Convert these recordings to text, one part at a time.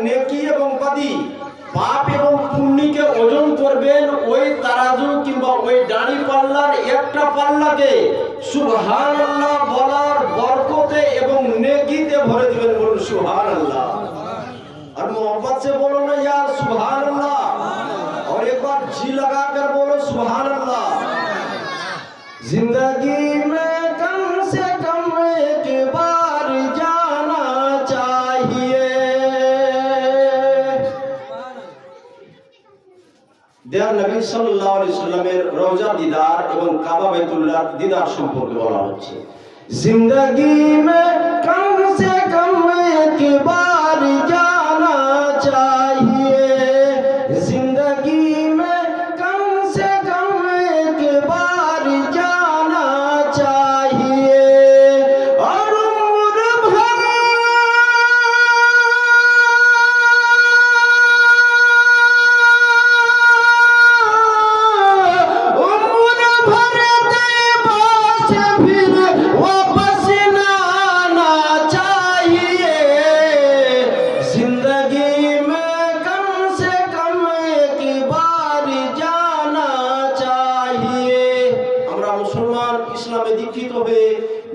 নেকি এবং বাদি পাপ এবং পুণ্যকে ওজন করবেন ওই তারাজু কিংবা ওই দাড়ি পাল্লার একটা পাল্লাকে সুবহানাল্লাহ বলার বরকতে এবং নেকিতে ভরে দিবেন। বলুন সুবহানাল্লাহ। और मोहब्बत से बोलो ना यार सुभान अल्लाह, और एक बार जी लगाकर बोलो सुभान अल्लाह। जिंदगी में कम से कम एक बार जाना चाहिए। দেয়ার নবী সাল্লাল্লাহু আলাইহি সাল্লামের রওজা দিদার এবং কাবা বাইতুল্লাহ দিদার সম্পর্কে বলা হচ্ছে, जिंदगी में कम से कम एक बार जाना चाहिए, जिंदगी में कम से कम एक बार जाना चाहिए, और उम्र भर तैबा से फिर वापस ना आना चाहिए, जिंदगी में कम से कम एक बार जाना चाहिए। আমরা মুসলমান ইসলামে দীক্ষিত হয়ে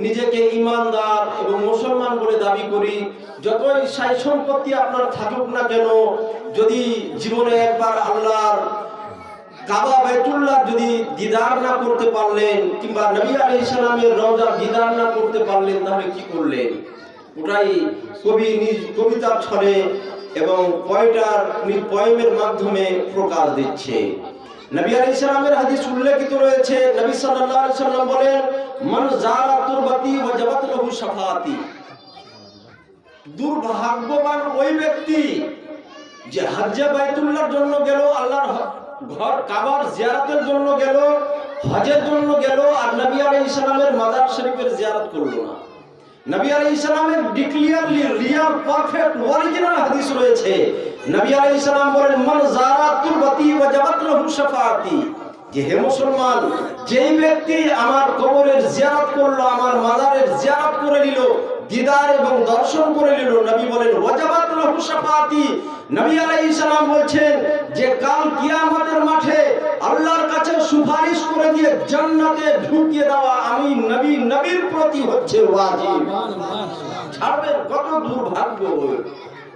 নিজেকে ঈমানদার এবং মুসলমান বলে দাবি করি। যতই সাই সম্পত্তি আপনার থাকুক না কেন, যদি জীবনে একবার আল্লাহর কাবা বাইতুল্লাহ যদি দিদার না করতে পারলেন কিংবা নবী আলাইহিস সালামের রওজা দিদার না করতে পারলেন, তাহলে কি করলেন? ওটাই কবি নিজ কবিতার ছলে এবং পয়েমের মাধ্যমে প্রকাশ দিচ্ছে। নবী আলাইহিস সালামের হাদিস উল্লেখিত রয়েছে, নবী সাল্লাল্লাহু আলাইহি সাল্লাম বলেন, মান যারা তুরবাতি ওয়াজাবাত লাহু শাফাআতি। দুর্ভাগ্যবান ওই ব্যক্তি যে হজ্জে বাইতুল্লাহর জন্য গেল, আল্লাহর ঘর কাবার জিয়ারতের জন্য গেল, হজের জন্য গেল, আর নবী আলাইহিস সালামের মাজার শরীফের জিয়ারত করলো না। নবী আলাইহিস সালামের ডিক্লিয়ারলি রিয়াল পারফেক্ট অরিজিনাল হাদিস রয়েছে। নবী আলাইহিস সালাম বলেন, মান যারা তুরবাতি ওয়াজাবাত লাহু শাফাআতি। যে হে মুসলমান, যেই ব্যক্তি আমার কবরের জিয়ারত করলো, আমার মাজারের জিয়ারত করে নিল, দিদার এবং দর্শন করে নিল, নবী বলেন ওয়াজাবাত লাহু শাফাআতি। নবী আলাইহিস সালাম বলছেন যে কাল কিয়ামতের মাঠে আল্লাহর কাছে সুপারিশ করে দিয়ে জান্নাতে ঢুকিয়ে দেওয়া আমি নবীর প্রতি হচ্ছে ওয়াজিব। ছাড়বেন? কত দুর্ভাগ্য!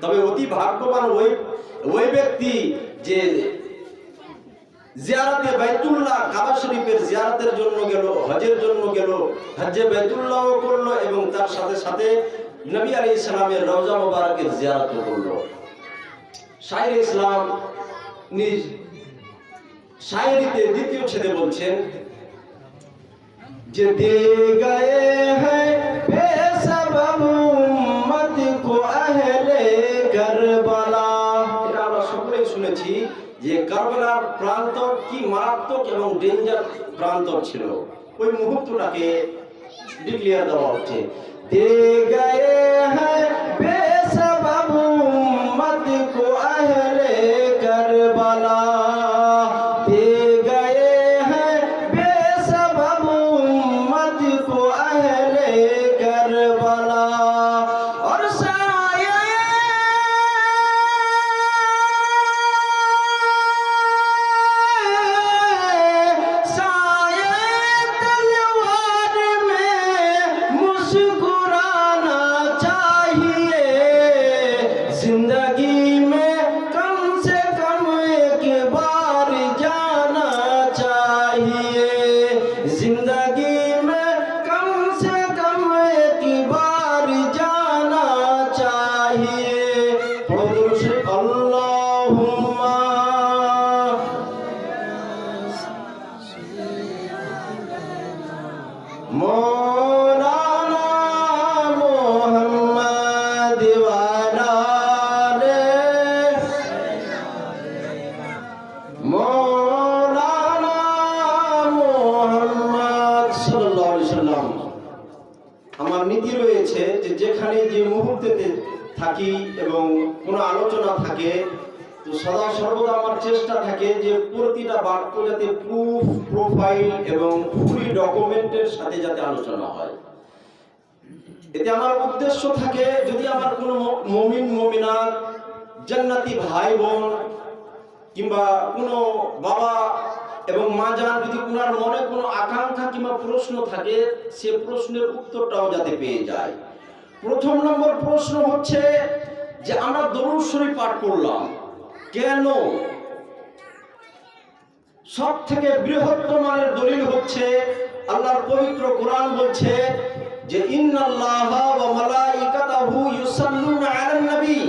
তবে অতি ভাগ্যবান ওই ব্যক্তি যে জিয়ারতে বাইতুল্লাহ কাবা শরীফের জিয়ারতের জন্য গেল, হজের জন্য গেল, হজ্জে বাইতুল্লাহও করলো এবং তার সাথে সাথে নবী আলাইহিস সালামের রওজা মুবারকের জিয়ারতও করলো। শায়র ইসলাম নিজ শায়রিতে দ্বিতীয় ছেদে বলছেন যে দে গয়ে হ্যায় বেসবাব উম্মত কো আহলে কারবালা। এটা আমরা সকলেই শুনেছি যে কারবালার প্রান্ত কি মারাত্মক এবং ডেঞ্জার প্রান্ত ছিল। ওই মুহূর্তটাকে ডিক্লেয়ার দেওয়া হচ্ছে, দে গয়ে হ্যায় বেসবাব উম্মত কো আহলে কারবালা, দে গয়ে হ্যায় বেসবাব উম্মত কো আহলে কারবালা, और जिंदगी में कम से कम एक बार जाना चाहिए, जिंदगी में कम से कम एक बार जाना चाहिए। अल्लाहुम्मा मौलाना मोहम्मद वाला मौलाना मोहम्मद সাল্লাল্লাহু আলাইহি সাল্লাম। আমার নীতি রয়েছে যে যেখানে যে মুহূর্তেতে থাকি এবং কোনো আলোচনা থাকে, তো সদা সর্বদা আমার চেষ্টা থাকে যে প্রতিটা বাক্য যাতে প্রুফ, প্রোফাইল এবং ফুল ডকুমেন্টের সাথে যাতে আলোচনা হয়। এতে আমার উদ্দেশ্য থাকে যদি আমার কোনো মুমিন মুমিনাত জান্নাতি ভাই বোন কিংবা কোনো বাবা এবং মা যান যদি ওনার মনে কোনো আকাঙ্ক্ষা কিংবা প্রশ্ন থাকে, সে প্রশ্নের উত্তরটাও যাতে পেয়ে যায়। প্রথম নম্বর প্রশ্ন হচ্ছে যে আমরা দরুদ শরীফ পাঠ করলাম কেন? সব থেকে বৃহত্তম মানের দলিল হচ্ছে আল্লাহর পবিত্র কোরআন বলছে যে ইন্নাল্লাহা ওয়া মালাইকাতাহু ইউসাল্লুনা আলান নবী,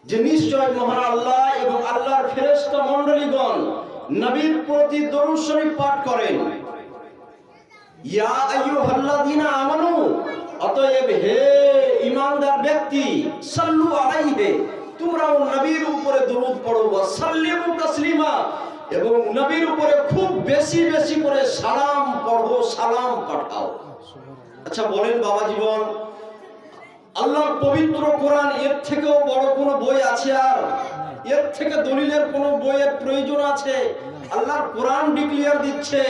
যে নিশ্চয় মহান আল্লাহ এবং আল্লাহর ফেরেশতা মণ্ডলীগণ নবীর প্রতি দরুদ শরীফ পাঠ করেন। ইয়া আইয়ুহাল্লাযীনা আমানু, অতএব হে ঈমানদার ব্যক্তি, সাল্লু আলাইহি, তোমরাও নবীর উপরে দরুদ পড়ো, ওয়া সাল্লিমু তাসলিমা, এবং নবীর উপরে খুব বেশি বেশি করে সালাম পড়ো, সালাম পাঠাও। আচ্ছা বলেন বাবা জীবন, আল্লাহর পবিত্র কোরআন এর থেকেও বড় কোনো বই আছে? আর এর থেকে দলিলের কোনো বইয়ের প্রয়োজন আছে? আল্লাহর কোরআন ডিক্লেয়ার দিচ্ছে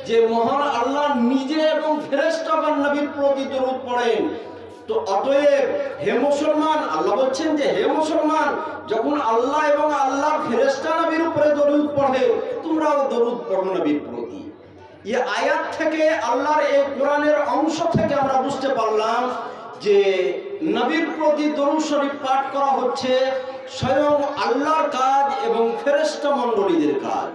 যে মহান আল্লাহ নিজে এবং ফেরেশতাগণ নবীর প্রতি দরুদ পড়েন। তো অতএব হে মুসলমান, আল্লাহ বলছেন যে হে মুসলমান, যখন আল্লাহ এবং আল্লাহর ফেরেশতা নবীর উপরে দরুদ পড়ে, তোমরাও দরুদ পড়ো নবীর প্রতি। এই আয়াত থেকে, আল্লাহর এই কোরআনের অংশ থেকে আমরা বুঝতে পারলাম যে নবীর প্রতি দরুদ শরীফ পাঠ করা হচ্ছে স্বয়ং আল্লাহর কাজ এবং ফেরেশতা মণ্ডলীদের কাজ।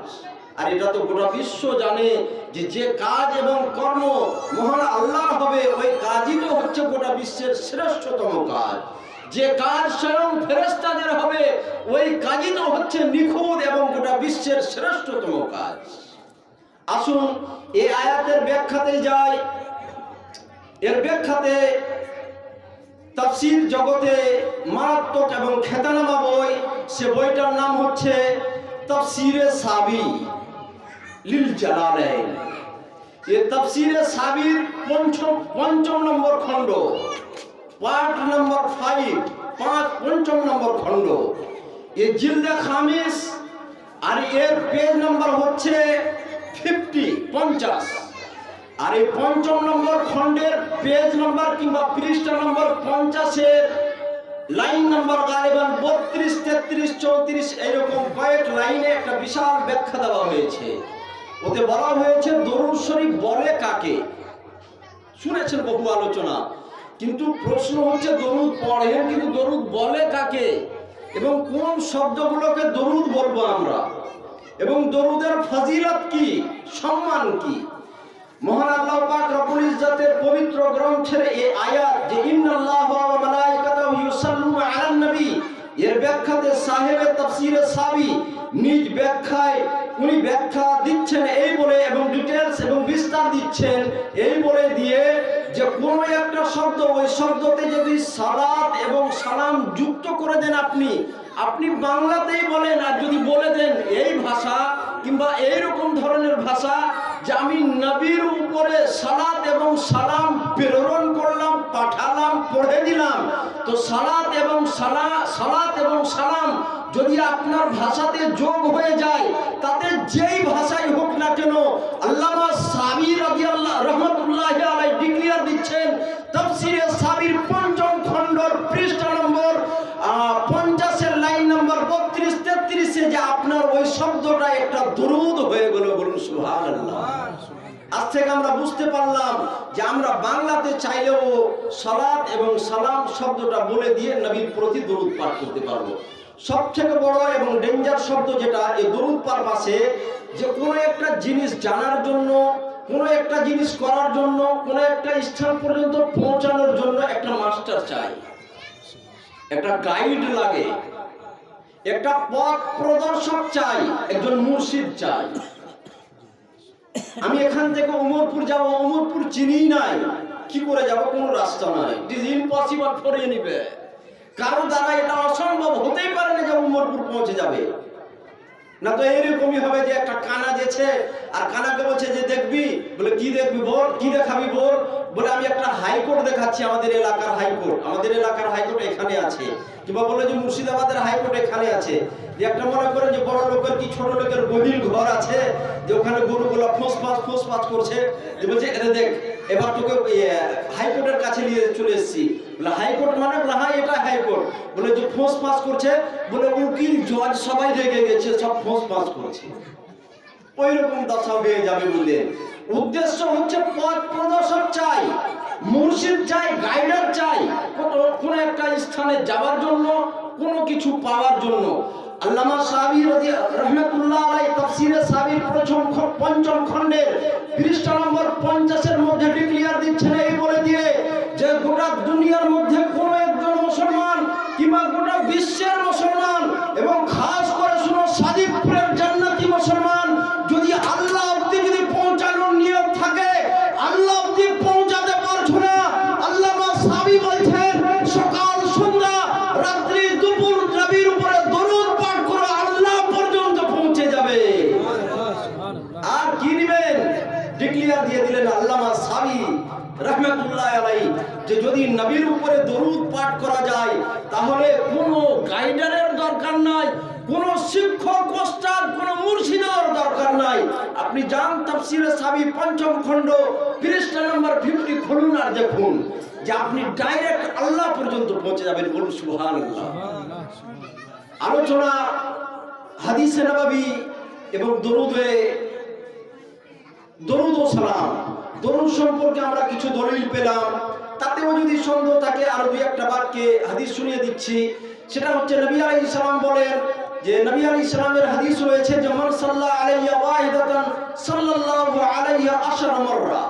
আর এটা তো গোটা বিশ্ব জানে যে যে কাজ এবং কর্ম মহান আল্লাহর হবে, ওই কাজই তো হচ্ছে গোটা বিশ্বের শ্রেষ্ঠতম কাজ। যে কাজ স্বয়ং ফেরেশতাদের হবে, ওই কাজই তো হচ্ছে নিখুঁত এবং গোটা বিশ্বের শ্রেষ্ঠতম কাজ। আসুন এই আয়াতের ব্যাখ্যাতে যাই। এর ব্যাখ্যাতে তাফসীর জগতে মারাত্মক এবং খ্যাতনামা বই, সে বইটার নাম হচ্ছে তাফসীরে সাবি লিল জালালাইন। এই তাফসীরে সাবির পঞ্চম নম্বর খণ্ড, পার্ট নম্বর 5, পঞ্চম নম্বর খণ্ড, এই জিলদে খামিস, আর এর পেজ নম্বর হচ্ছে 50। আর এই পঞ্চম নম্বর খণ্ডের পেজ নম্বর কিংবা পৃষ্ঠা নম্বর 50-এর লাইন নম্বর গালিবান 32, 33, 34 এইরকম কয়েক লাইনে একটা বিশাল ব্যাখ্যা দেওয়া হয়েছে। ওতে বলা হয়েছে দরুদ শরীফ বলে কাকে। শুনেছেন বহু আলোচনা, কিন্তু প্রশ্ন হচ্ছে দরুদ পড়েন, কিন্তু দরুদ বলে কাকে এবং কোন শব্দগুলোকে দরুদ বলবো আমরা, এবং দরুদের ফজিলত কি, সম্মান কি। মহান আল্লাহ পাক রব্বুল ইজ্জতের পবিত্র গ্রন্থের এই আয়াত যে ইন্নাল্লাহা ওয়া মালাইকাতাহু ইউসাল্লুনা আলান নবী, এর ব্যাখ্যাতে সাহেবে তাফসীরে সাবি নিজ ব্যাখ্যায় উনি ব্যাখ্যা দিচ্ছেন এই বলে, এবং ডিটেইলস এবং বিস্তার দিচ্ছেন এই বলে দিয়ে যে কোনো একটা শব্দ, ওই শব্দতে যদি সালাত এবং সালাম যুক্ত করে দেন আপনি বাংলাতেই বলেন, আর যদি বলে দেন এই ভাষা কিংবা এইরকম ধরনের ভাষা যে আমি নবীর উপরে সালাত এবং সালাম প্রেরণ করলাম, পাঠালাম, পড়ে দিলাম, তো সালাত এবং সালাম যদি আপনার ভাষাতে যোগ হয়ে যায়, তাতে যেই ভাষাই হোক না কেন, আল্লামা সাবি রাদিয়াল্লাহু রাহমাতুল্লাহি আলাইহি ডিক্লেয়ার দিচ্ছেন তাফসীরে সাবির পঞ্চম খণ্ডর পৃষ্ঠা নম্বর 50-এর লাইন নম্বর 32-33-এ যে আপনার ওই শব্দটা একটা দরুদ হয়ে গেল। বলুন সুবহানাল্লাহ। আজ থেকে আমরা বুঝতে পারলাম যে আমরা বাংলাতে চাইলেও সালাত এবং সালাম শব্দটা বলে দিয়ে নবীর প্রতি দরুদ পাঠ করতে পারবো। সবথেকে বড় এবং ডেঞ্জার শব্দ যেটা এই দরুদ পারপাসে, যে কোনো একটা জিনিস জানার জন্য, কোনো একটা জিনিস করার জন্য, কোনো একটা স্থান পর্যন্ত পৌঁছানোর জন্য একটা মাস্টার চাই, একটা গাইড লাগে, একটা পথ প্রদর্শক চাই, একজন মুর্শিদ চাই। আমি এখান থেকে ওমরপুর যাব, ওমরপুর চিনিই নাই, কি করে যাব, কোনো রাস্তা নাই, it is impossible for anyway. কারো দ্বারা এটা অসম্ভব, হতেই পারে না যে ওমরপুর পৌঁছে যাবে। না তো এরকমই হবে যে একটা কানা যেছে আর কানাকে বলছে যে দেখবি, বলে কি দেখবি বল, কি দেখাবি বল, বলে আমি একটা হাইকোর্ট দেখাচ্ছি, আমাদের এলাকার হাইকোর্ট, আমাদের এলাকার হাইকোর্ট এখানে আছে, কিংবা বলে যে মুর্শিদাবাদের হাইকোর্ট এখানে আছে। যে একটা মনে করেন যে বড় লোকের কি ছোট লোকের গভীর ঘর আছে, যে ওখানে গরুগুলো ফোঁস করছে, যে বলছে এরে দেখ, এবার তোকে হাইকোর্টের কাছে নিয়ে চলে এসেছি, বলে হাইকোর্ট মানে? বলে হ্যাঁ এটা হাইকোর্ট। বলে যে ফোঁস পাস করছে, বলে উকিল জজ সবাই রেগে গেছে, সব ফোঁস পাস করছে। ওই রকম দশা হয়ে যাবে। বলে উদ্দেশ্য হচ্ছে পথ প্রদর্শক চাই, মুর্শিদ চাই, গাইডার চাই, কোন একটা স্থানে যাওয়ার জন্য, কোনো কিছু পাওয়ার জন্য। আল্লামা সাহাবী রাহমাতুল্লাহ আলাইহি তাফসীরে সাহাবীর পঞ্চম খণ্ডের পৃষ্ঠা নম্বর 50-এর মধ্যে ডিক্লিয়ার দিচ্ছেন এই বলে দিয়ে যে গোটা দুনিয়ার মধ্যে কোনো একজন মুসলমান কিংবা গোটা বিশ্বের মুসলমান এবং খাস করে শুনো সাদিকপুরের জান্নাতি মুসলমান যদি আল্লাহ অবধি যদি পৌঁছানোর নিয়ত থাকে, আল্লাহ অবধি পৌঁছাতে পারছো না, আল্লামা সাহাবী বলছেন সকাল সন্ধ্যা রাত্রি দুপুর নবীর উপরে দরুদ পাঠ করো, আল্লাহ পর্যন্ত পৌঁছে যাবে। আর কি নেবেন? ডিক্লিয়ার দিয়ে দিলেন আল্লামা সাহাবী রাহমাতুল্লাহ আলাইহি যে যদি নবীর উপরে দরুদ পাঠ করা যায় তাহলে কোনো গাইডারের দরকার নাই, কোন শিক্ষক ওস্তাদ, কোন মুর্শিদের দরকার নাই। আপনি যান তাফসীরে সাহাবী ৫ম খণ্ড পৃষ্ঠা নম্বর 50 খুলুন আর দেখুন যে আপনি ডাইরেক্ট আল্লাহ পর্যন্ত পৌঁছে যাবেন। বলুন সুবহানাল্লাহ। আলোচনা হাদিসে নববী এবং দরুদ ও সালাম, দরুদ সম্পর্কে আমরা কিছু দলিল পেলাম। তাতেও যদি সন্দেহ থাকে আরো দুই একটা বাক্যে হাদিস শুনিয়ে দিচ্ছি। সেটা হচ্ছে নবী আলাইহিস সালাম বলেন যে নবী আলাইহিস সালামের হাদিস রয়েছে যে মান সাল্লা আলাইহি ওয়াহিদাতান সাল্লাল্লাহু আলাইহি আশরা মাররা,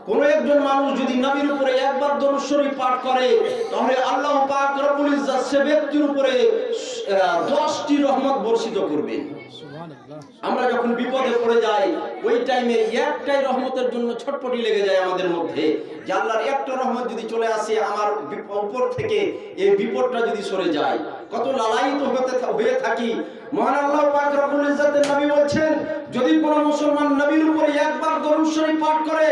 কোন একজন মানুষ যদি নবীর উপরে একবার দরুদ শরীফ পাঠ করে তাহলে আল্লাহ পাক রব্বুল ইজ্জত সে ব্যক্তির উপরে 10টি রহমত বর্ষিত করবেন। আমরা যখন বিপদে পড়ে যাই ওই টাইমে একটাই রহমতের জন্য ছটপটি লেগে যায় আমাদের মধ্যে যে আল্লাহর একটা রহমত যদি চলে আসে আমার উপর থেকে, এই বিপদটা যদি সরে যায়, কত লালায়িত হয়ে থাকি। মহান আল্লাহ পাক রব্বুল ইজ্জতের নবী বলছেন যদি কোন মুসলমান নবীর উপরে একবার দরুদ শরীফ পাঠ করে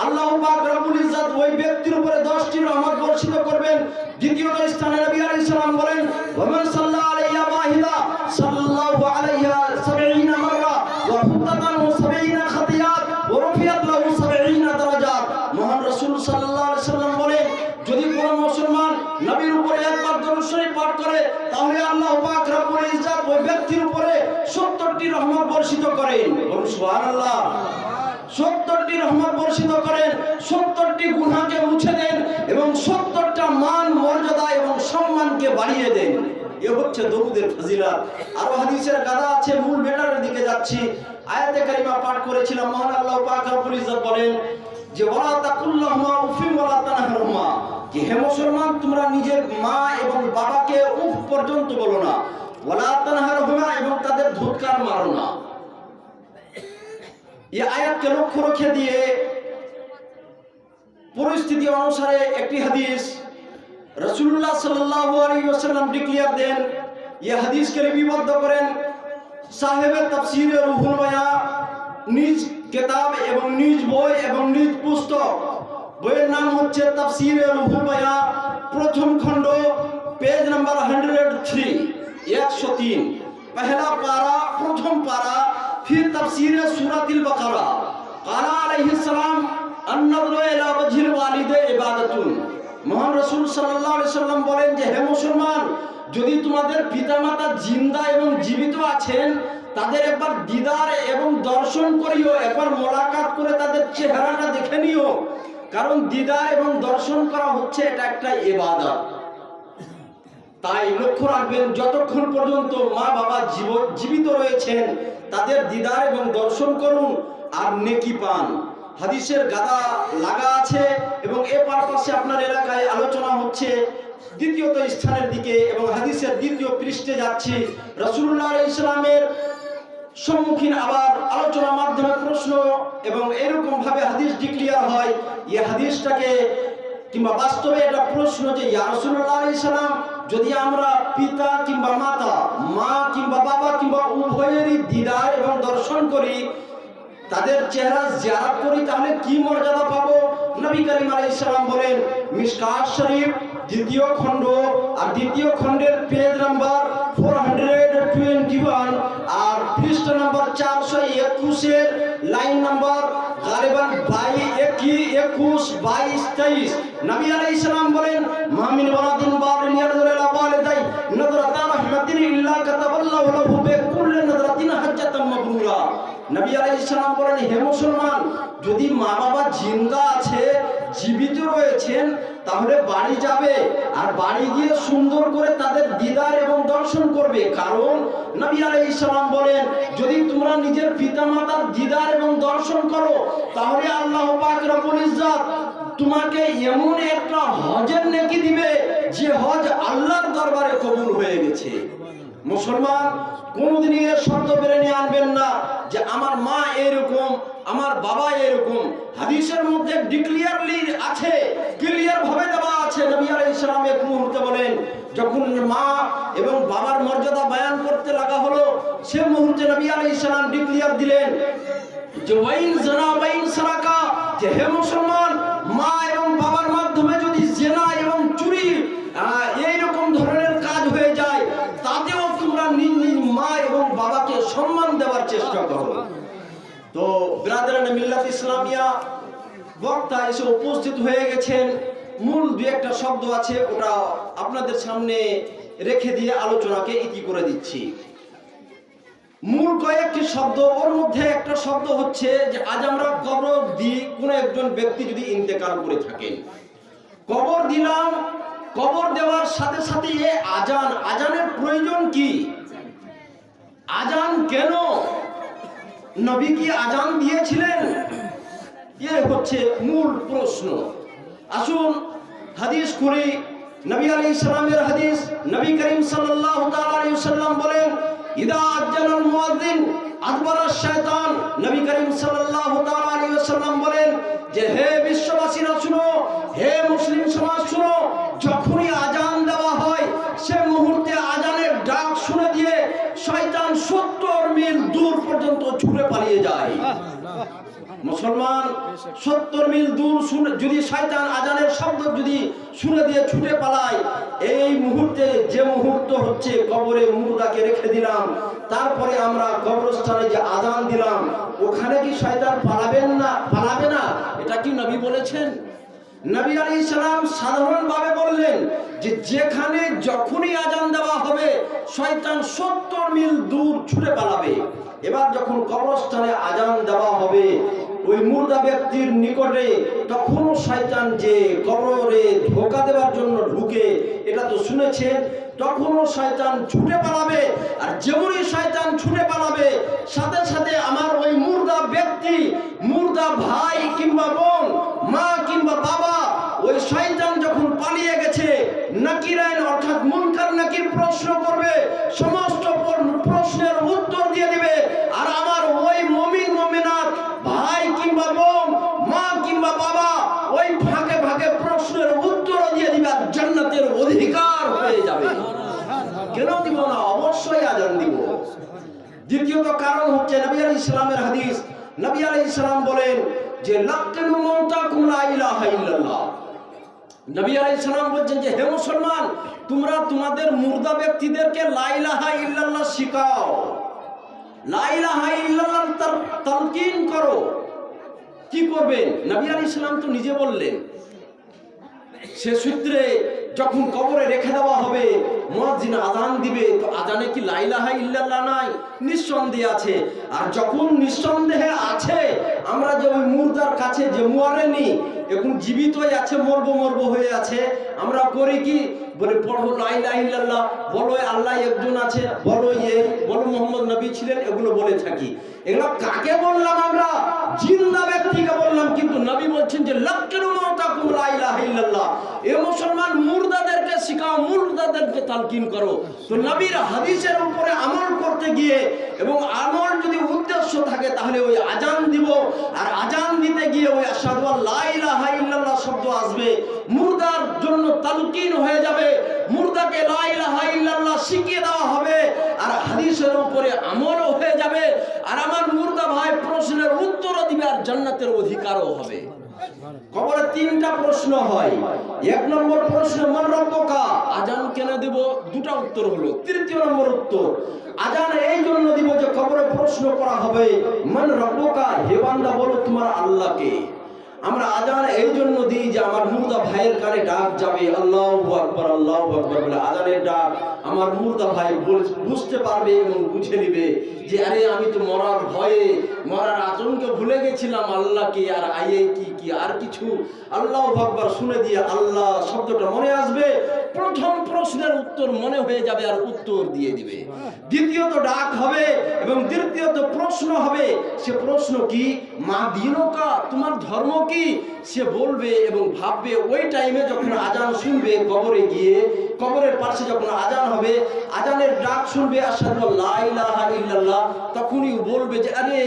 আল্লাহ পাক রব্বুল ইজ্জত ওই ব্যক্তির উপরে 10টি রহমত বর্ষিত করবেন। দ্বিতীয় স্থানে নবী আলাইহিস সালাম বলেন ওয়ামান সাল্লা আলাইহি ওয়াহিদা সাল্লাল্লাহু আলাইহি 70 মাররা ওয়া হুত্তাতাহু 70 খাতিয়াত ওয়া রফিয়াত লাহু 70 দারাজাত। মহান রাসূল সাল্লাল্লাহু আলাইহি সাল্লাম বলেন যদি কোন মুসলমান নবীর উপরে একবার দরুদ শরীফ পাঠ করে তাহলে আল্লাহ পাক রব্বুল ইজ্জত ওই ব্যক্তির উপরে 70টি রহমত বর্ষিত করেন। বলুন সুবহানাল্লাহ। 70টি রহমত বর্ষিত করেন, 70টি গুনাহকে মুছে দেন এবং 70টা মান মর্যাদা এবং সম্মানকে বাড়িয়ে দেন। এ হচ্ছে দরুদের ফজিলত। আরো হাদিসের গাদা আছে, মূল ম্যাটারের দিকে যাচ্ছি। আয়াতে কারিমা পাঠ করেছিলাম। মহান আল্লাহ পাক রব্বুল ইজ্জত বলেন যে ওয়ালা তাকুল্লাহুমা উফিন ওয়ালা তানহারহুমা, যে হে মুসলমান তোমরা নিজের মা এবং বাবাকে উফ পর্যন্ত বলো না, ওয়ালা তানহারহুমা এবং তাদের ধুৎকার মারো না। এই আয়াতকে লক্ষ্য রেখে দিয়ে পরিস্থিতি অনুসারে একটি হাদিস রাসূলুল্লাহ সাল্লাল্লাহু আলাইহি ওয়াসাল্লাম ডিক্লিয়ার দেন। এই হাদিসকে লিপিবদ্ধ করেন সাহেবে তাফসীরে রুহুল বায়ান, নিজ কিতাব এবং নিজ বই এবং নিজ পুস্তক। বইয়ের নাম হচ্ছে তাফসীরে রুহুল বায়ান, প্রথম খণ্ড, পেজ নাম্বার 103, 103, পহেলা পারা, প্রথম পারা, फिर तफसीर सूरतिल बकरा। काला अलैहिस्सलाम अन्नज़रु इला वजहिल वालिद इबादतुन। মহান রাসূল সাল্লাল্লাহু আলাইহি সাল্লাম বলেন যে হে মুসলমান যদি তোমাদের পিতামাতা জিন্দা এবং জীবিত আছেন তাদের একবার দিদার এবং দর্শন করিও, একবার মোলাকাত করে তাদের চেহারাটা দেখে নিও, কারণ দিদার এবং দর্শন করা হচ্ছে এটা একটা ইবাদত। তাই লক্ষ্য রাখবেন যতক্ষণ পর্যন্ত মা বাবা জীবিত রয়েছেন তাদের দিদার এবং দর্শন করুন আর নেকি পান। হাদিসের গাদা লাগা আছে এবং এ পারপাসে আপনার এলাকায় আলোচনা হচ্ছে দ্বিতীয়ত স্থানের দিকে এবং হাদিসের দ্বিতীয় পৃষ্ঠে যাচ্ছি। রাসূলুল্লাহ আলাইহিস সালামের সম্মুখীন আবার আলোচনার মাধ্যমে প্রশ্ন এবং এরকম ভাবে হাদিস ডিক্লিয়ার হয়। এই হাদিসটাকে কিংবা বাস্তবে এটা প্রশ্ন যে ইয়া রাসূলুল্লাহ আলাইহিস সালাম যদি আমরা পিতা কিংবা মাতা, মা কিংবা বাবা কিংবা উভয়েরই দিদার এবং দর্শন করি, তাদের চেহারা জিয়ারত করি, তাহলে কি মর্যাদা পাবো? না নবী করিম আলাইহিস সালাম বলেন, মিশকাত শরীফ দ্বিতীয় খণ্ড আর দ্বিতীয় খণ্ডের পেজ নাম্বার 421 আর পৃষ্ঠা নাম্বার 421 এর লাইন নাম্বার গালিবান 21, 22, 23 নবী আলাইহিস সালাম বলেন, মা মিন ওয়ালাদিন বারিন ইয়ানজুরু ইলা ওয়ালিদাই নাযরাতা রাহমাতিন ইল্লা কাতাবাল্লাহু লাহু বিকুল্লি নাযরাতিন হাজ্জাতাম মাবরুরা। নবী আলাইহিস সালাম বলেন, হে মুসলমান, যদি মা বাবা জিন্দা আছে, জীবিত রয়েছেন, তাহলে বাড়ি যাবে আর বাড়ি গিয়ে সুন্দর করে তাদের দিদার এবং দর্শন করবে। কারণ নবী আলাইহিস সালাম বলেন, যদি তোমরা নিজের পিতামাতার দিদার এবং দর্শন করো, তাহলে আল্লাহ পাক রব্বুল ইজ্জত তোমাকে এমন একটা হজের নেকি দিবে যে হজ আল্লাহর দরবারে কবুল হয়ে গেছে। মুসলমান, কোনদিন এর শব্দ বেরে নিয়ে আনবেন না যে আমার মা এরকম, আমার বাবা এরকম। হাদিসের মধ্যে ডিক্লিয়ারলি আছে, ক্লিয়ার ভাবে দেওয়া আছে। নবী আলাইহিস সালাম এক মুহূর্তে বলেন, যখন মা এবং বাবার মর্যাদা বয়ান করতে লাগা হলো, সে মুহূর্তে নবী আলাইহিস সালাম ডিক্লিয়ার দিলেন যে ওয়াইন জানা ওয়াইন সারাকা, যে হে মুসলমান, মা এবং বাবার মাধ্যমে যদি জিনা এবং চুরি এইরকম ধরনের কাজ হয়ে যায়, তাতেও তোমরা নিজ নিজ মা এবং বাবাকে সম্মান দেওয়ার চেষ্টা করো। তো ব্রাদারানে মিল্লাত ইসলামিয়া বক্তা এসে উপস্থিত হয়ে গেছেন। মূল দুই একটা শব্দ আছে, ওটা আপনাদের সামনে রেখে দিয়ে আলোচনাকে ইতি করে দিচ্ছি। মূল কয়েকটি শব্দ, ওর মধ্যে একটা শব্দ হচ্ছে যে আজ আমরা কবর দিই, কোনো একজন ব্যক্তি যদি ইন্তেকাল করে থাকেন, কবর দিলাম, কবর দেওয়ার সাথে সাথে এ আজান, আজানের প্রয়োজন কি? আজান কেন? নবী কি আজান দিয়েছিলেন? এ হচ্ছে মূল প্রশ্ন। আসুন হাদিস করি। নবী আলাইহিস সালামের হাদিস, নবী করিম সাল্লাল্লাহু তাআলা আলাইহি ওয়াসাল্লাম বলেন, ইদা আযানাল মুয়াজ্জিন আদবারা শায়তান। নবী করিম সাল্লাল্লাহু তাআলা আলাইহি ওয়াসাল্লাম বলেন যে হে বিশ্ববাসীরা শুনো, হে মুসলিম সমাজ শুনো, যখনই আজান দেওয়া হয়, সে মুহূর্তে আজানের ডাক শুনে দিয়ে শয়তান 70 মিল দূর পর্যন্ত ছুটে পালিয়ে যায়। মুসলমান, 70 মিল দূর যদি শয়তান আজানের শব্দ যদি শুনে দিয়ে ছুটে পালায়, এই মুহূর্তে যে মুহূর্ত হচ্ছে কবরে মুর্দাকে রেখে দিলাম, তারপরে আমরা কবরস্থানে যে আজান দিলাম, ওখানে কি শয়তান পালাবে না? এটা কি নবী বলেছেন? নবী আলাইহিস সালাম সাধারণভাবে বললেন যে যেখানে যখনই আজান দেওয়া হবে, শয়তান 70 মিল দূর ছুটে পালাবে। এবার যখন কবরস্থানে আজান দেওয়া হবে ওই মুর্দা ব্যক্তির নিকটে, তখনও শয়তান যে কবরে ধোঁকা দেওয়ার জন্য ঢুকে, এটা তো শুনেছেন, তখনও শয়তান ছুটে পালাবে। আর যেমনই শয়তান ছুটে পালাবে, সাথে সাথে আমার ওই মুর্দা ব্যক্তি, মুর্দা ভাই কিংবা বোন, মা কিংবা বাবা, ওই শয়তান যখন পালিয়ে গেছে, নাকিরাইন অর্থাৎ মুনকার নাকির প্রশ্ন করবে, সমস্ত প্রশ্নের উত্তর দিয়ে দিবে। আর আমার ওই মুমিন মুমিনাত ভাই কিংবা বোন, মা কিংবা বাবা, ওই ফাঁকে ফাঁকে প্রশ্নের উত্তর দিয়ে দিবে, আর জান্নাতের অধিকার হয়ে যাবে। কেন দিব না? অবশ্যই আজান দিব। দ্বিতীয়ত কারণ হচ্ছে নবী আলাইহিস সালামের হাদিস। নবী আলাইহিস সালাম বলেন যে লাক্কিনু মাউতাকুম লা ইলাহা ইল্লাল্লাহ। নবী আলাইহিস সালাম বলেন যে হে মুসলমান, তোমরা তোমাদের মুর্দা ব্যক্তিদেরকে লা ইলাহা ইল্লাল্লাহ শিখাও, লা ইলাহা ইল্লাল্লাহ তালকিন করো। কি করবেন? নবী আলাইহিস সালাম তো নিজে বললেন। সে সূত্রে যখন কবরে রেখে দেওয়া হবে, মুয়াজ্জিন আজান দিবে, তো আজানে কি লা ইলাহা ইল্লাল্লাহ নাই? নিঃসন্দেহে আছে। আর যখন নিঃসন্দেহে আছে, আমরা যে ওই মুর্দার কাছে যে মরেনি, এখন জীবিতই আছে, মরবো হয়ে আছে, আমরা করি কি? বলে পড়ো লা ইলাহা ইল্লাল্লাহ, বলো আল্লাহ একজন আছে, বলো মুহাম্মদ নবী ছিলেন, এগুলো বলে থাকি। এগুলো কাকে বললাম? আমরা জিন্দা ব্যক্তিকে বললাম। কিন্তু নবী বলছেন যে লাক্কিনু মাউতাকুম লা ইলাহা ইল্লাল্লাহ। এ মুসলমান, মুর্দাদেরকে শিখাও, মুর্দাদেরকে তালকিন করো। তো নবীর হাদিসের উপরে আমল করতে গিয়ে, এবং আমল যদি উদ্দেশ্য থাকে, তাহলে ওই আজান দিব, আর আজান দিতে গিয়ে ওই আশহাদু আল্লা ইলাহা ইল্লাল্লাহ শব্দ আসবে, মুর্দার জন্য তালকিন হয়ে যাবে, মুর্দাকে লা ইলাহা ইল্লাল্লাহ শিখিয়ে দেওয়া হবে, আর হাদিসের উপরে আমলও হয়ে যাবে, আর আমার মুর্দা ভাই প্রশ্নের উত্তরও দিবে, আর জান্নাতের অধিকারও হবে। কবরে তিনটা প্রশ্ন হয়। এক নম্বর প্রশ্ন, মান রব্বুকা, আজান কেন দেব? দুটা উত্তর হলো। তৃতীয় নম্বর উত্তর, আজান এই জন্য দিব যে কবরে প্রশ্ন করা হবে, মান রব্বুকা, হে বান্দা বলো তোমার আল্লাহকে। আমরা আজান এই জন্য দিই যে আমার মুর্দা ভাইয়ের কানে ডাক যাবে, আল্লাহু আকবার আল্লাহু আকবার বলে আজানের ডাক আমার মুর্দা ভাই বুঝতে পারবে এবং বুঝে নিবে যে আরে আমি তো মরার ভয়ে, মরার আতঙ্কে ভুলে গেছিলাম আল্লাহকে, আর আইয়ে কি আর কিছু আল্লাহু আকবার শুনে দিয়ে আল্লাহ শব্দটা মনে আসবে। প্রথম প্রশ্নের উত্তর মনে হয়ে যাবে আর উত্তর দিয়ে দিবে। দ্বিতীয়ত ডাক হবে এবং তৃতীয়ত প্রশ্ন হবে। সে প্রশ্ন কি? মা দিনকা, তোমার ধর্ম কি? সে বলবে এবং ভাববে। ওই টাইমে যখন আজান শুনবে, কবরে গিয়ে কবরের পাশে যখন আজান হবে, আজানের ডাক শুনবে, আশহাদু আল্লা ইলাহা ইল্লাল্লাহ, তখনই বলবে যে আরে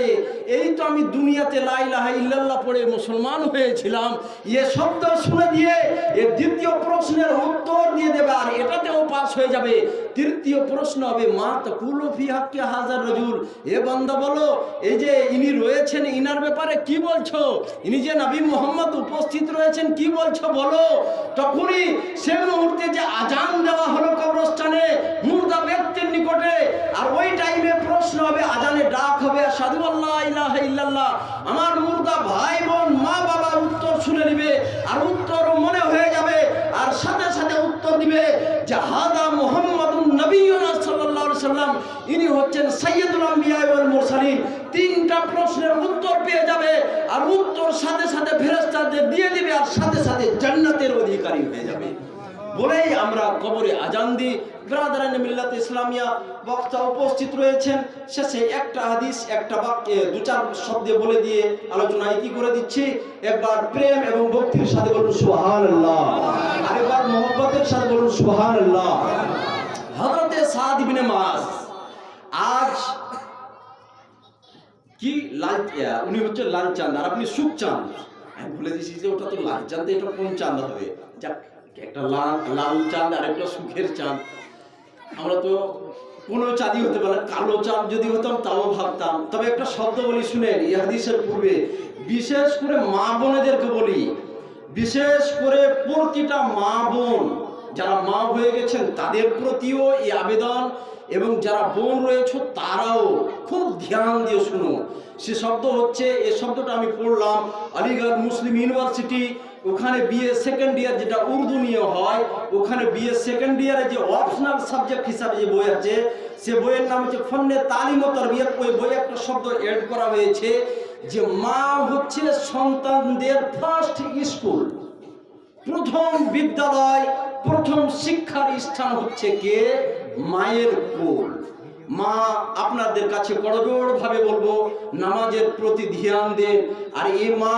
এই তো আমি দুনিয়াতে লা ইলাহা ইল্লাল্লাহ পড়ে মুসলমান হয়েছিলাম। এ শব্দ শুনে দিয়ে এর দ্বিতীয় প্রশ্নের উত্তর দিয়ে দেবে আর এটাতেও পাস হয়ে যাবে। তৃতীয় প্রশ্ন হবে, মা তাকুলু ফি হাক্কি হাযার রাজুল, এ বান্দা বলো এই যে ইনি রয়েছেন ইনার ব্যাপারে কি বলছো? ইনি যে নবী মুহাম্মদ উপস্থিত রয়েছেন কি বলছো বলো। তখনই সে মুহূর্তে যে আজান দেওয়া হলো কবরস্থানে মুর্দা ব্যক্তির নিকটে, আর ওই টাইমে প্রশ্ন হবে, আজানে ডাক হবে, আশহাদু আল্লা ইলাহা ইল্লাল্লাহ, আমার মুর্দা ভাই বোন মা বাবা উত্তর শুনে নিবে আর উত্তরও মনে হয়ে যাবে। আর সাথে সাথে উত্তর দিবে যে হাদা মুহাম্মাদুন নবিয়ুনা সাল্লাল্লাহু আলাইহি সাল্লাম, ইনি হচ্ছেন সাইয়্যিদুল আম্বিয়া ওয়াল মুরসালিন। তিনটা প্রশ্নের উত্তর পেয়ে যাবে আর উত্তর সাথে সাথে ফেরেশতাদের দিয়ে দিবে আর সাথে সাথে জান্নাতের অধিকারী হয়ে যাবে। বলেই আমরা কবরে আজান দিই। ব্রাদারান মিল্লাত ইসলামিয়া বক্তা উপস্থিত রয়েছেন, শেষে একটা হাদিস একটা বাক্যে দু চার শব্দে বলে দিয়ে আলোচনা কি করে দিচ্ছি। একবার প্রেম এবং ভক্তির সাথে বলুন সুবহানাল্লাহ, আরেকবার মোহব্বতের সাথে বলুন সুবহানাল্লাহ। হযরতে সাদ ইবনে মুআজ আজ কি লাল, উনি হচ্ছে লাল চাঁদ আর আপনি সুখ চাঁদ। আমি ভুলে দিয়েছি যে ওটা তো লাল চাঁদ, এটা কোন চাঁদ হবে? যাক, একটা লাল চাঁদ আর একটা সুখের চাঁদ। আমরা তো কোনো চাঁদই হতে পারে, কালো চাঁদ যদি হতাম তাও ভাবতাম। তবে একটা শব্দ বলি শুনেন, এই হাদিসের পূর্বে বিশেষ করে মা বোনেদেরকে বলি, বিশেষ করে প্রতিটা মা বোন যারা মা হয়ে গেছেন তাদের প্রতিও এই আবেদন, এবং যারা বোন রয়েছে তারাও খুব ধ্যান দিয়ে শুনো। সে শব্দ হচ্ছে, এই শব্দটা আমি পড়লাম আলিগড় মুসলিম ইউনিভার্সিটি, ওখানে বিএ সেকেন্ড ইয়ার যেটা উর্দু নিয়ে হয়, ওখানে বিএ সেকেন্ড ইয়ারে যে অপশনাল সাবজেক্ট হিসাবে যে বই আছে, সে বইয়ের নাম হচ্ছে ফন্নে তালিম ও তারবিয়াত। ওই বইয়ে একটা শব্দ এড করা হয়েছে যে মা হচ্ছে সন্তানদের ফার্স্ট স্কুল, প্রথম বিদ্যালয়, প্রথম শিক্ষার স্থান হচ্ছে কে? মায়ের কোল। মা আপনাদের কাছে করজোড় ভাবে বলবো নামাজের প্রতি ধ্যান দেন। আর এই মা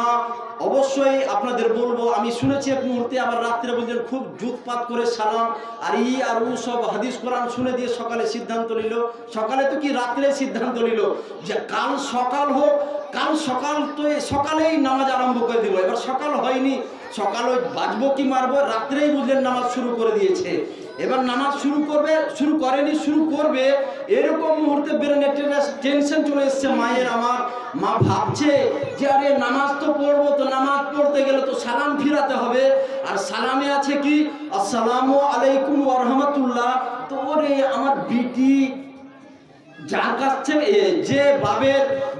অবশ্যই আপনাদের বলবো, আমি শুনেছি এক মুহূর্তে আবার রাত্রে বলছেন খুব জুতপাত করে সালাম আর আর ও সব হাদিস কোরআন শুনে দিয়ে সকালে সিদ্ধান্ত নিল, সকালে তো কি রাত্রে সিদ্ধান্ত নিল যে কাল সকাল হোক, কাল সকাল তো সকালেই নামাজ আরম্ভ করে দিল। এবার সকাল হয়নি, সকাল ওই বাজবো কি মারবো, রাত্রেই বুঝলেন নামাজ শুরু করে দিয়েছে। এবার নামাজ শুরু করবে, শুরু করেনি, শুরু করবে, এরকম মুহূর্তে ব্রেনে টেনশন চলে এসছে মায়ের। আমার মা ভাবছে যে আরে নামাজ তো পড়বো, তো নামাজ পড়তে গেলে তো সালাম ফিরাতে হবে, আর সালামে আছে কি আসসালামু আলাইকুম ওয়া রাহমাতুল্লাহ। তো ওরে আমার বিটি যার কাছ থেকে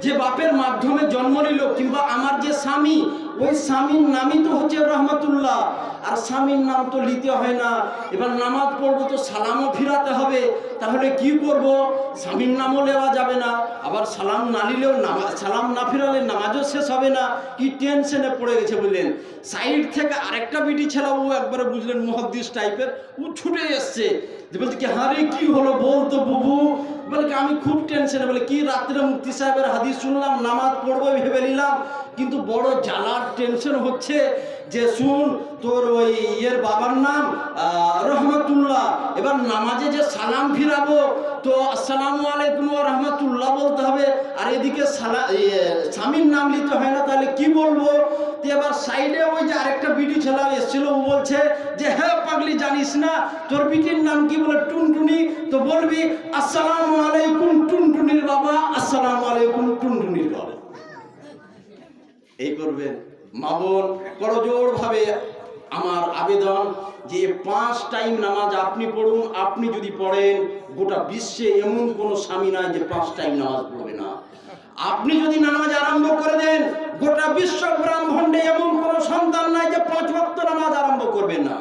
যে বাপের মাধ্যমে জন্ম নিল, কিংবা আমার যে স্বামী, ওই স্বামীর নামই তো হচ্ছে রহমাতুল্লাহ, আর স্বামীর নাম তো নিতে হয় না। এবার নামাজ পড়বো তো সালামও ফিরাতে হবে, তাহলে কি করব? স্বামীর নামও নেওয়া যাবে না, আবার সালাম না নিলেও সালাম না ফিরালে নামাজও শেষ হবে না। কি টেনশনে পড়ে গেছে বুঝলেন। সাইড থেকে আরেকটা বিটি ছেলে, ও একবারে বুঝলেন মুহাদ্দিস টাইপের, ও ছুটে এসছে, বলছে কি হারে কি হলো বলতো বুবু। বলে কি আমি খুব টেনশনে। বলে কি রাত্রে মুফতি সাহেবের হাদিস শুনলাম, নামাজ পড়বো ভেবে নিলাম, কিন্তু বড় জ্বালার টেনশন হচ্ছে যে শুন তোর ওই ইয়ের বাবার নাম রহমাতুল্লাহ, এবার নামাজে যে সালাম ফিরাবো তো আসসালামু আলাইকুম ওয়া রাহমাতুল্লাহ বলতে হবে, আর এদিকে স্বামীর নাম নিতে হয় না, তাহলে কি বলবো? তো এবার সাইডে ওই যে আরেকটা বিটি ছেলে এসেছিল, ও বলছে যে হ্যাঁ পাগলি জানিস না তোর বিটির নাম কি? বলে টুনটুনি। তো বলবি আসসালামু আলাইকুম টুনটুনির বাবা, আসসালামু আলাইকুম টুনটুনির বাবা। এই করবেন। মা বোন করজোড় ভাবে আমার আবেদন যে 5 টাইম নামাজ আপনি পড়ুন। আপনি যদি পড়েন, গোটা বিশ্বে এমন কোন স্বামী নাই যে 5 টাইম নামাজ পড়বে না। আপনি যদি নামাজ আরম্ভ করে দেন, গোটা বিশ্ব ব্রহ্মাণ্ডে এমন কোন সন্তান নাই যে 5 ওয়াক্ত নামাজ আরম্ভ করবে না।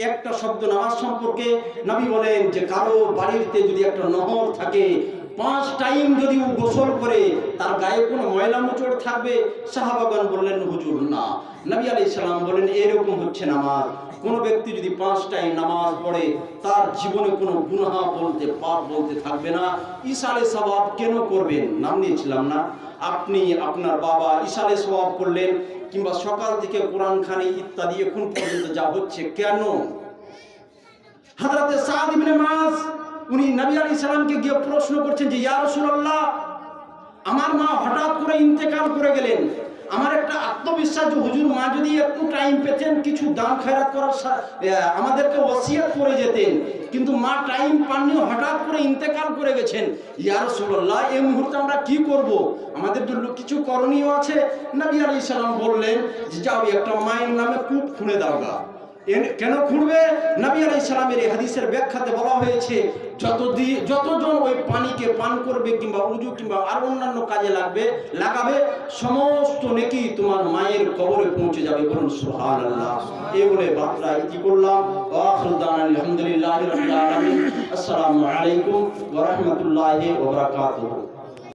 একটা শব্দ নামাজ সম্পর্কে নবী বলেন যে কারো বাড়িতে যদি একটা নহর থাকে, 5 টাইম যদি ও গোসল করে, তার গায়ে কোনো ময়লা মোচড় থাকবে? সাহাবাগণ বললেন হুজুর না। নবী আলাইহিস সালাম বলেন এরকম হচ্ছে নামাজ। কোন ব্যক্তি যদি 5 টাইম নামাজ পড়ে, তার জীবনে কোনো গুনাহ বলতে, পাপ বলতে থাকবে না। ইসালে সওয়াব কেন করবেন? নাম নিয়েছিলাম না, আপনি আপনার বাবা ইসালে সওয়াব করলেন, কিংবা সকাল থেকে কোরআন খানি ইত্যাদি এখন পর্যন্ত যা হচ্ছে, কেন? হযরতে সাদ ইবনে মুআজ উনি নবী আলাইহিস সালামকে গিয়ে প্রশ্ন করছেন যে ইয়া রাসূলুল্লাহ, আমার মা হঠাৎ করে ইন্তেকাল করে গেলেন। আমার একটা আত্মবিশ্বাস যে হুজুর মা যদি একটু টাইম পেতেন, কিছু দান খয়রাত করার আমাদেরকে ওসিয়ত করে যেতেন, কিন্তু মা টাইম পাননি, হঠাৎ করে ইন্তেকাল করে গেছেন। ইয়া রাসূলুল্লাহ, এই মুহূর্তে আমরা কি করব? আমাদের জন্য কিছু করণীয় আছে। নবী আলাইহিস সালাম বললেন যে যাও, একটা মায়ের নামে কূপ খুঁড়ে দাও গা। কেন খুঁড়বে? নবী আলাইহিস সালামের এই হাদিসের ব্যাখ্যাতে বলা হয়েছে, যতজন ওই পানিকে পান করবে কিংবা উযু কিংবা আর অন্যান্য কাজে লাগাবে, সমস্ত নেকি তোমার মায়ের কবরে পৌঁছে যাবে। বলুন সুবহানাল্লাহ। এই বলে বার্তা কি করলাম। আখিরু দাওয়ানা আলহামদুলিল্লাহি রাব্বিল আলামিন। আসসালামু আলাইকুম ওয়া রাহমাতুল্লাহি ওয়া বারাকাতুহু।